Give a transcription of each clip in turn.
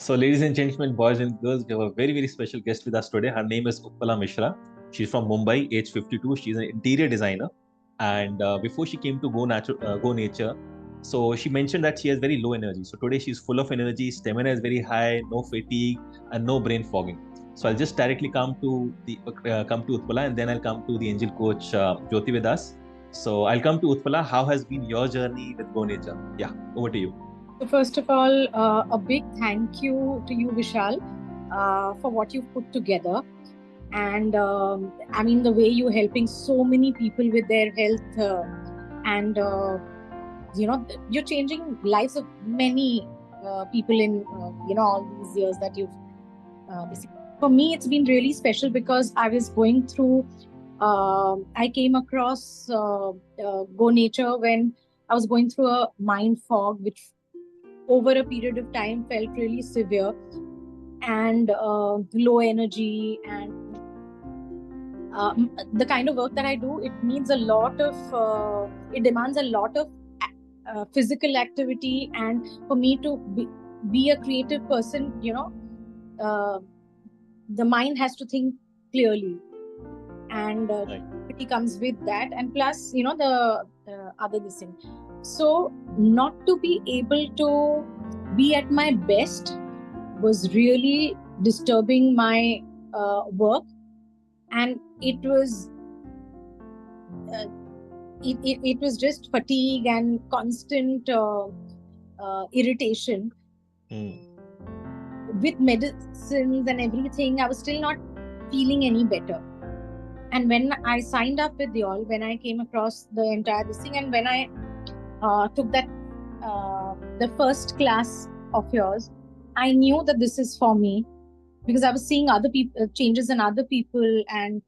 So, ladies and gentlemen, boys and girls, we have a very, very special guest with us today. Her name is Utpala Mishra. She's from Mumbai, age 52. She's an interior designer. And before she came to Go Nature, so she mentioned that she has very low energy. So today she's full of energy, stamina is very high, no fatigue, and no brain fogging. So I'll just directly come to Utpala, and then I'll come to the angel coach Jyoti with us. So I'll come to Utpala. How has been your journey with Go Nature? Yeah, over to you. So first of all, a big thank you to you, Vishal, for what you've put together. And I mean, the way you're helping so many people with their health, and you're changing lives of many people in all these years that you've. For me, it's been really special because I was going through. I came across Go Nature when I was going through a mind fog, which over a period of time felt really severe, and low energy, and the kind of work that I do, it needs a lot of it demands a lot of physical activity, and for me to be a creative person, the mind has to think clearly, and it comes with that, and plus the other this thing. So not to be able to be at my best was really disturbing my work, and it was it was just fatigue and constant irritation. With medicines and everything, I was still not feeling any better. And when I signed up with y'all, when I came across the entire this thing, and when I took that the first class of yours, I knew that this is for me, because I was seeing other people changes in other people, and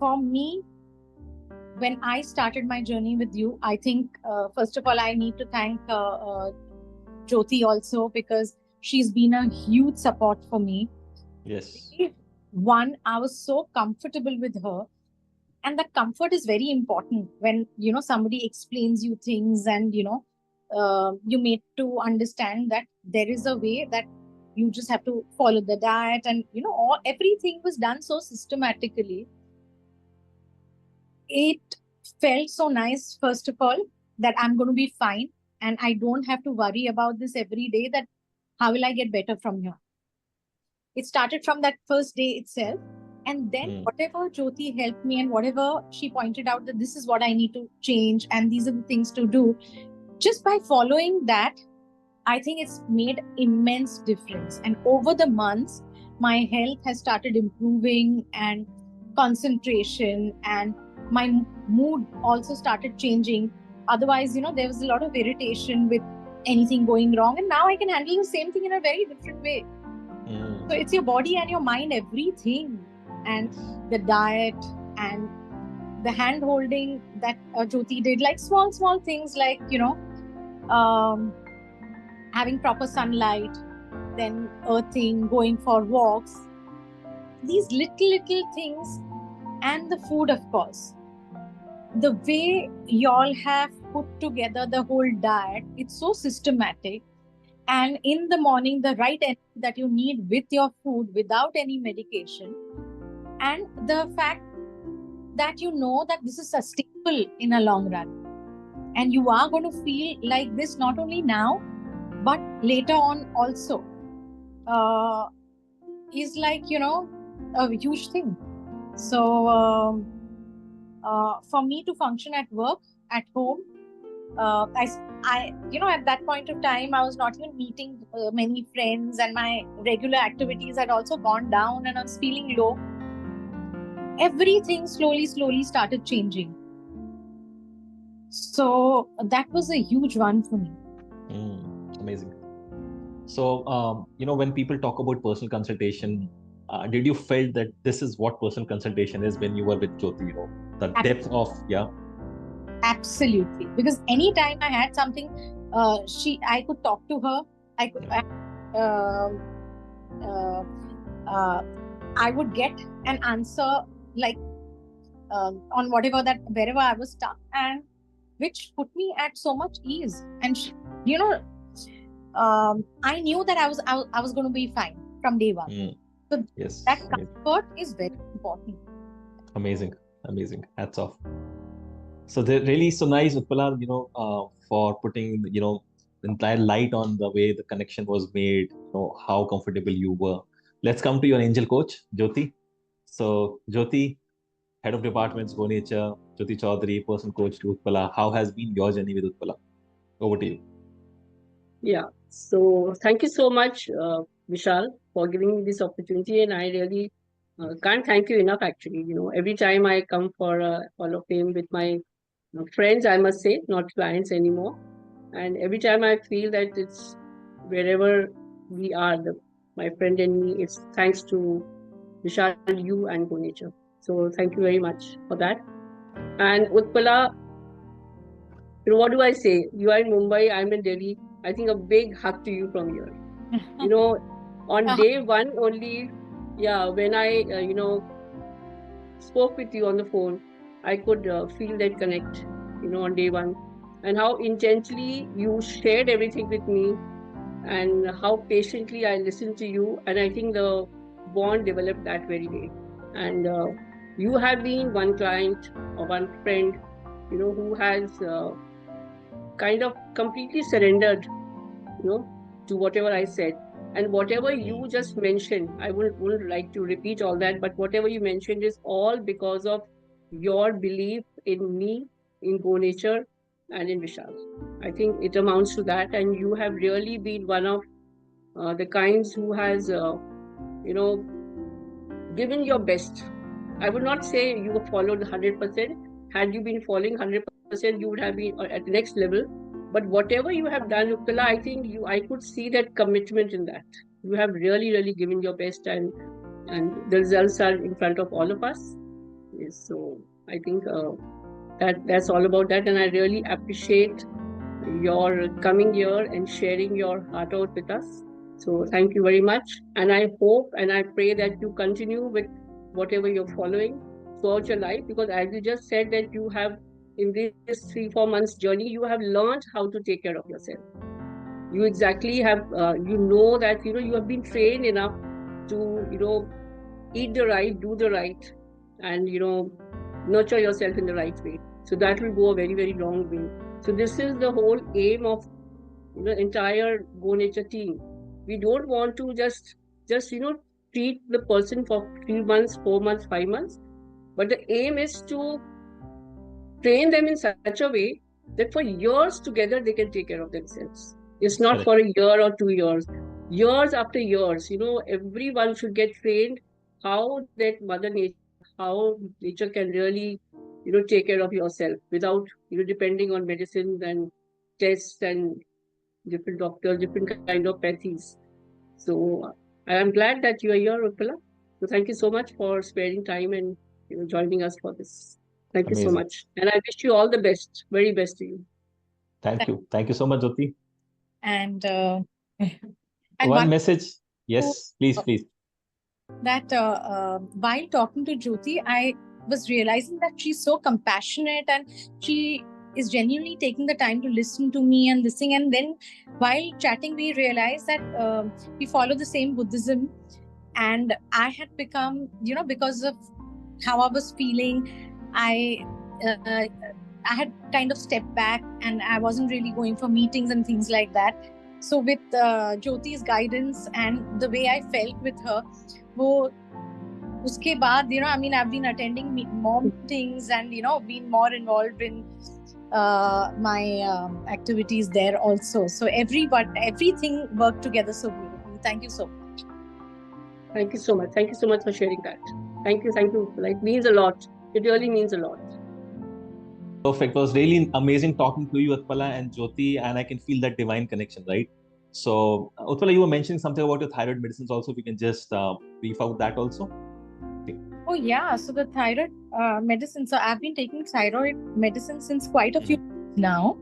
for me, when I started my journey with you, I think first of all I need to thank Jyoti also, because she's been a huge support for me. Yes. One, I was so comfortable with her, and that comfort is very important when somebody explains you things, and you made to understand that there is a way that you just have to follow the diet, and everything was done so systematically. It felt so nice, first of all, that I'm going to be fine, and I don't have to worry about this every day, that how will I get better from here. It started from that first day itself. And then whatever Jyoti helped me, and whatever she pointed out that this is what I need to change and these are the things to do, just by following that, I think it's made immense difference. And over the months, my health has started improving, and concentration, and my mood also started changing. Otherwise, there was a lot of irritation with anything going wrong, and now I can handle the same thing in a very different way. So it's your body and your mind, everything, and the diet and the hand holding that Jyoti did, like small things, like having proper sunlight, then earthing, going for walks, these little things, and the food, of course. The way y'all have put together the whole diet, it's so systematic. And in the morning, the right energy that you need with your food without any medication, and the fact that that this is sustainable in a long run, and you are going to feel like this not only now but later on also, is like a huge thing. So for me to function at work, at home, I at that point of time, I was not even meeting many friends, and my regular activities had also gone down, and I was feeling low. Everything slowly started changing. So that was a huge one for me. Amazing. So, when people talk about personal consultation, did you felt that this is what personal consultation is when you were with Jyoti? The depth of, Absolutely. Because anytime I had something, I could talk to her. I could, I would get an answer, like on wherever I was stuck, and which put me at so much ease. And I knew that I was going to be fine from day one. So Yes. that comfort is very important. Amazing. Amazing. Hats off. So they're really so nice, Utpala, for putting, the entire light on the way the connection was made, how comfortable you were. Let's come to your angel coach, Jyoti. So Jyoti, head of departments, Go Nature, Jyoti Chaudhary, person coach to Utpala. How has been your journey with Utpala? Over to you. Yeah. So thank you so much, Vishal, for giving me this opportunity. And I really can't thank you enough, actually. Every time I come for a Hall of Fame with my friends, I must say, not clients anymore. And every time I feel that it's wherever we are, my friend and me, it's thanks to Vishal, you, and Go Nature. So thank you very much for that. And Utpala, what do I say? You are in Mumbai, I'm in Delhi. I think a big hug to you from here. On day one only, yeah, when I, spoke with you on the phone, I could feel that connect, on day one. And how intensely you shared everything with me, and how patiently I listened to you. And I think the bond developed that very day. And you have been one client or one friend, who has kind of completely surrendered, to whatever I said. And whatever you just mentioned, I wouldn't like to repeat all that, but whatever you mentioned is all because of your belief in me, in Go Nature, and in Vishal. I think it amounts to that. And you have really been one of the kinds who has, given your best. I would not say you have followed 100%. Had you been following 100%, you would have been at the next level. But whatever you have done, Utpala, I think I could see that commitment in that. You have really, really given your best, and the results are in front of all of us. Yes, so I think that's all about that, and I really appreciate your coming here and sharing your heart out with us. So thank you very much, and I hope and I pray that you continue with whatever you're following throughout your life, because as you just said that you have, in this 3-4 months journey, you have learned how to take care of yourself. You exactly have that you have been trained enough to eat the right, do the right, and nurture yourself in the right way. So that will go a very, very long way. So this is the whole aim of entire Go Nature team. We don't want to just treat the person for 3 months, 4 months, 5 months, but the aim is to train them in such a way that for years together they can take care of themselves. It's not for a year or 2 years. Years after years, everyone should get trained how that Mother Nature, how nature can really, take care of yourself without, depending on medicines and tests and different doctors, different kind of pathies. So I am glad that you are here, Utpala. So thank you so much for sparing time and joining us for this. Thank you so much. And I wish you all the best, very best to you. Thank you. Thank you so much, Jyoti. And one message. Yes, please. That while talking to Jyoti, I was realizing that she's so compassionate and she is genuinely taking the time to listen to me and listening. And then while chatting, we realized that we follow the same Buddhism. And I had become, because of how I was feeling, I had kind of stepped back and I wasn't really going for meetings and things like that. So with Jyoti's guidance and the way I felt with her, uske baad, I've been attending more meetings and, been more involved in my activities there also. So everything worked together so beautifully. Thank you so much. Thank you so much. Thank you so much for sharing that. Thank you. It means a lot. It really means a lot. Perfect. It was really amazing talking to you, Utpala and Jyoti, and I can feel that divine connection, right? So, Utpala, you were mentioning something about your thyroid medicines also. If you can just brief out that also. Oh, yeah. So the thyroid medicine. So I've been taking thyroid medicine since quite a few years now.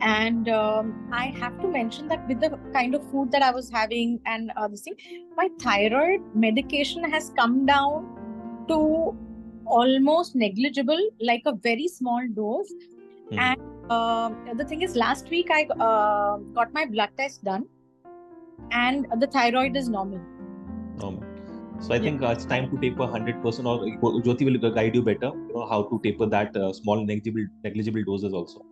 And I have to mention that with the kind of food that I was having and this thing, my thyroid medication has come down to almost negligible, like a very small dose. And the thing is, last week I got my blood test done, and the thyroid is normal. So I think it's time to taper 100%, or Jyoti will guide you better, how to taper that small negligible doses also,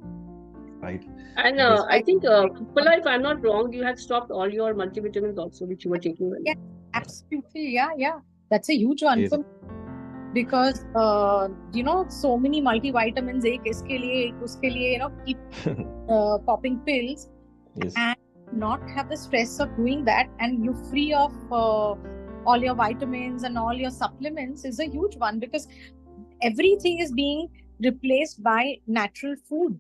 right? And I think, Utpala, if I'm not wrong, you had stopped all your multivitamins also, which you were taking. Yeah, absolutely. Yeah. That's a huge one for me. Because so many multivitamins, ek iske liye, ek uske liye, keep popping pills. Yes. And not have the stress of doing that, and you're free of all your vitamins and all your supplements is a huge one, because everything is being replaced by natural food.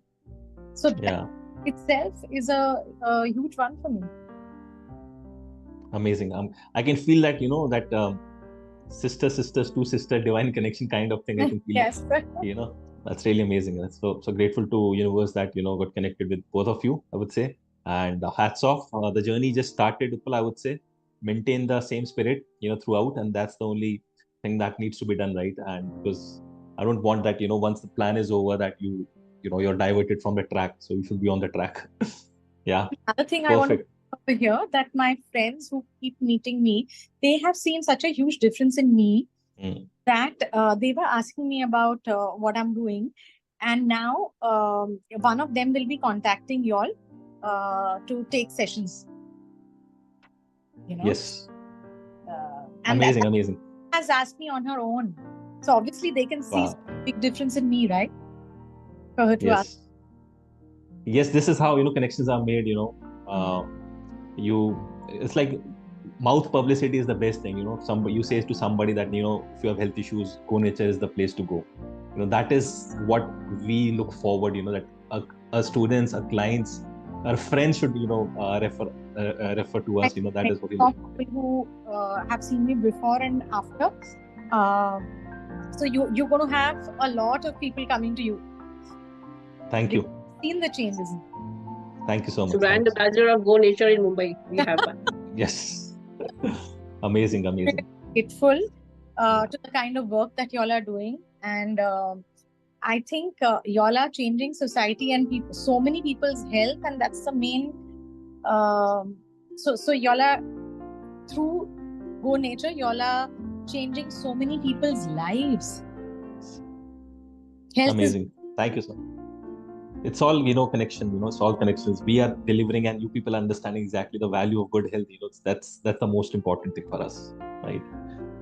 So that itself is a huge one for me. Amazing. I can feel that, that two sister divine connection kind of thing. I can feel yes. That's really amazing. So grateful to universe that, got connected with both of you, I would say. And hats off. The journey just started, Utpala, I would say. Maintain the same spirit, throughout. And that's the only thing that needs to be done, right? And because I don't want that, once the plan is over, that you're diverted from the track. So you should be on the track. Yeah. Another thing I want to over here, that my friends who keep meeting me, they have seen such a huge difference in me that they were asking me about what I'm doing. And now one of them will be contacting you all to take sessions. Yes. And amazing. Has asked me on her own. So obviously they can see a big difference in me, right? For her to ask. Yes, this is how, connections are made, it's like mouth publicity is the best thing, somebody, you say to somebody that, if you have health issues, Go Nature is the place to go. That is what we look forward, that our students, our clients, our friends should, refer to us, that is what we look for. People who have seen me before and after. So you're going to have a lot of people coming to you. Thank you. Seen the changes. Thank you so much. So brand ambassador of Go Nature in Mumbai. We have one. Yes. Amazing. Grateful to the kind of work that y'all are doing. And I think y'all are changing society and so many people's health. And that's the main. So y'all are, through Go Nature, y'all are changing so many people's lives. Health amazing. Thank you so much. It's all, connection, it's all connections. We are delivering, and you people are understanding exactly the value of good health. That's the most important thing for us, right?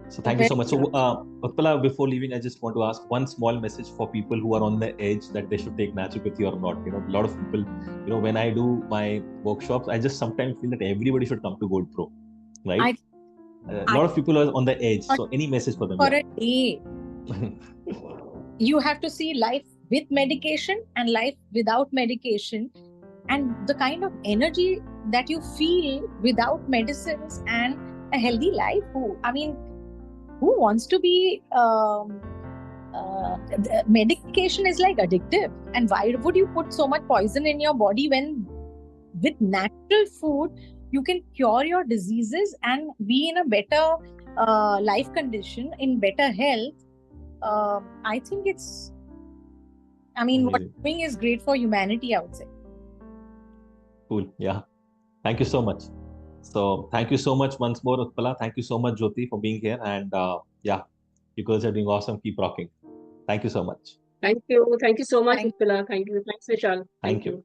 So thank you so much. So Utpala, before leaving, I just want to ask one small message for people who are on the edge that they should take naturopathy or not. A lot of people, when I do my workshops, I just sometimes feel that everybody should come to Gold Pro, right? A lot of people are on the edge. So any message for them? For a day, you have to see life with medication and life without medication, and the kind of energy that you feel without medicines and a healthy life. Who wants to be medication is like addictive, and why would you put so much poison in your body when with natural food you can cure your diseases and be in a better life condition, in better health? I think it's what you're doing is great for humanity, I would say. Cool. Yeah. Thank you so much. So thank you so much once more, Utpala. Thank you so much, Jyoti, for being here. And you girls are doing awesome. Keep rocking. Thank you so much. Thank you. Thank you so much, Utpala. Thank you. Thanks, Vishal. Thank you.